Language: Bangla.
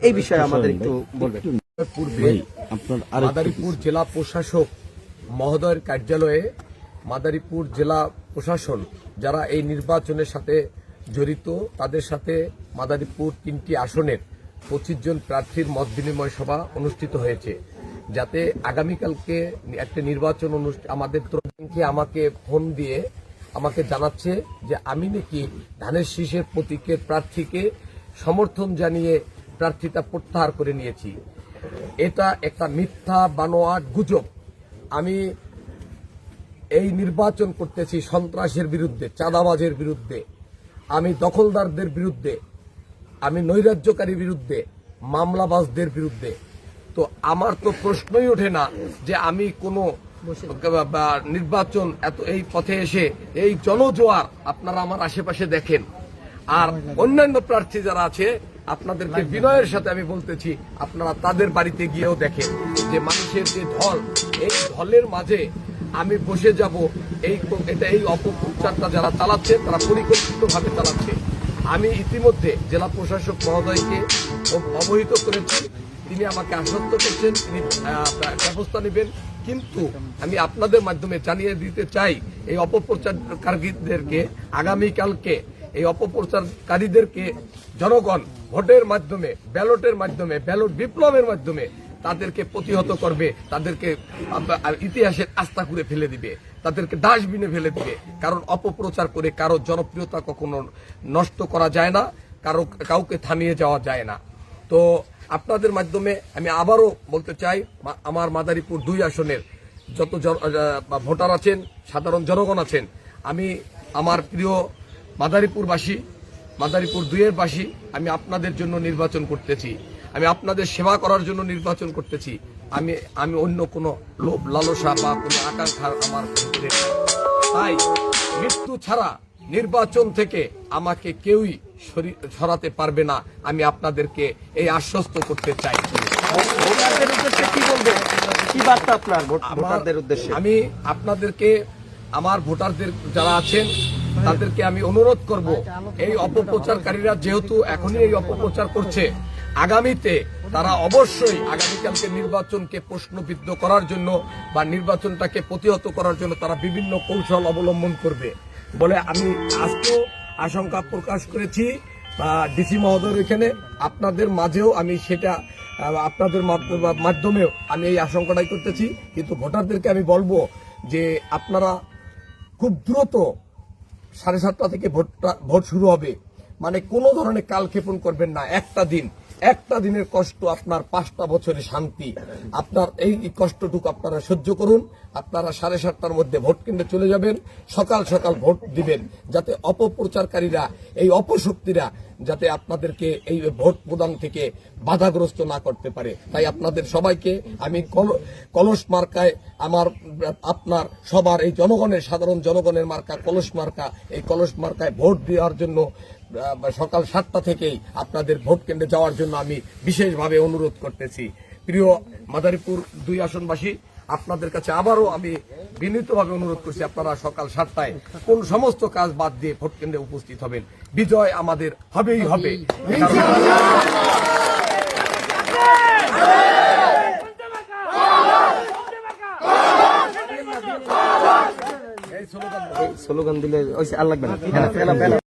এই বিষয়ে আমাদের একটু বলবেন। পূর্বে মাদারীপুর জেলা প্রশাসক মহোদয়ের কার্যালয়ে মাদারীপুর জেলা প্রশাসন যারা এই নির্বাচনের সাথে জড়িত তাদের সাথে মাদারীপুর 3টি আসনের 25 জন প্রার্থীর মত বিনিময় সভা অনুষ্ঠিত হয়েছে, যাতে আগামীকালকে একটা নির্বাচন আমাদের তরফে আমাকে ফোন দিয়ে আমাকে জানাচ্ছে যে আমি নাকি ধানের শীষের প্রতীকের প্রার্থীকে সমর্থন জানিয়ে প্রার্থিতা প্রত্যাহার করে নিয়েছি। এটা একটা মিথ্যা বানোয়াট গুজব। আমি এই নির্বাচন করতেছি সন্ত্রাসের বিরুদ্ধে, চাঁদাবাজের বিরুদ্ধে, আমি দখলদারদের বিরুদ্ধে, আমি নৈরাজ্যকারীর বিরুদ্ধে, মামলাবাজদের বিরুদ্ধে। তো আমার তো প্রশ্নই ওঠে না যে আমি কোনো নির্বাচন এই পথে এসে এই জনজোয়ার আপনারা আমার আশেপাশে দেখেন, আর অন্যান্য প্রার্থী যারা আছে আপনাদেরকে বিনয়ের সাথে আমি বলতেছি আপনারা তাদের বাড়িতে গিয়েও দেখেন যে মানুষের যে ঢল, এই ঢলের মাঝে আমি বসে যাব। এই অপপ্রচারটা যারা চালাচ্ছে তারা পরিকল্পিতভাবে চালাচ্ছে। আমি ইতিমধ্যে জেলা প্রশাসক মহোদয়কে অবহিত করেছি, তিনি আমাকে আশ্বস্ত করছেন তিনি ব্যবস্থা নেবেন। কিন্তু আমি আপনাদের মাধ্যমে জানিয়ে দিতে চাই এই অপপ্রচারকারীদেরকে আগামীকালকে এই অপপ্রচারকারীদেরকে জনগণ ভোটের মাধ্যমে, ব্যালটের মাধ্যমে, ব্যালট বিপ্লবের মাধ্যমে তাদেরকে প্রতিহত করবে, তাদেরকে ইতিহাসের আস্থা করে ফেলে দিবে, তাদেরকে ডাস্টবিনে ফেলে দিবে। কারণ অপপ্রচার করে কারো জনপ্রিয়তা কখনো নষ্ট করা যায় না, কাউকে থামিয়ে যাওয়া যায় না। তো আপনাদের মাধ্যমে আমি আবারও বলতে চাই, আমার মাদারীপুর 2 আসনের যত ভোটার আছেন, সাধারণ জনগণ আছেন, আমি আমার প্রিয় মাদারীপুরবাসী, মাদারীপুর 2-এর বাসী, আমি আপনাদের জন্য নির্বাচন করতেছি, আমি আপনাদের সেবা করার জন্য নির্বাচন করতেছি। আমি অন্য কোনো লোভ লালসা বা কোনো আকাঙ্ক্ষা আমার ভিতরে নেই। তাই মৃত্যু ছাড়া নির্বাচন থেকে আমাকে কেউই সরাতে পারবে না, আমি আপনাদেরকে এই আশ্বস্ত করতে চাই। ভোটারদের উদ্দেশ্যে কি বলবেন, কি বার্তা আপনার ভোটারদের উদ্দেশ্যে? আমি আপনাদেরকে, আমার ভোটারদের যারা আছেন তাদেরকে আমি অনুরোধ করব, এই অপপ্রচারকারীরা যেহেতু এখনই এই অপপ্রচার করছে, আগামীতে তারা অবশ্যই আগামীকালকে নির্বাচনকে প্রশ্নবিদ্ধ করার জন্য বা নির্বাচনটাকে প্রতিহত করার জন্য তারা বিভিন্ন কৌশল অবলম্বন করবে বলে আমি আজকেও আশঙ্কা প্রকাশ করেছি। ডিসি মহোদয়ের এখানে আপনাদের মাঝেও আমি সেটা আপনাদের মাধ্যমেও আমি এই আশঙ্কাটাই করতেছি। কিন্তু ভোটারদেরকে আমি বলবো যে আপনারা খুব দ্রুত 7:30 থেকে ভোট শুরু হবে, মানে কোনো ধরনের কালক্ষেপণ করবেন না। একটা দিনের কষ্ট আপনার 5টা বছরের শান্তি। আপনার এই কষ্টটুকু আপনারা সহ্য করুন। আপনারা 7:30টার মধ্যে ভোট কেন্দ্রে চলে যাবেন, সকাল সকাল ভোট দিবেন, যাতে অপপ্রচারকারীরা, এই অপশক্তিরা যাতে আপনাদেরকে এই ভোট প্রদান থেকে বাধাগ্রস্ত না করতে পারে। তাই আপনাদের সবাইকে আমি কলস মার্কায়, আপনার সবার এই জনগণের, সাধারণ জনগণের মার্কা কলস মার্কা, এই কলস মার্কায় ভোট দেওয়ার জন্য সকাল 7টা থেকেই আপনাদের ভোট কেন্দ্রে যাওয়ার জন্য আমি বিশেষভাবে অনুরোধ করতেছি। প্রিয় মাদারীপুর 2 আসনবাসী, আপনাদের কাছে আবারও আমি বিনীতভাবে অনুরোধ করছি, আপনারা সকাল 7টায় কোন সমস্ত কাজ বাদ দিয়ে ভোট কেন্দ্রে উপস্থিত হবেন। বিজয় আমাদের হবেই হবে। স্লোগান দিলে আর লাগবে না।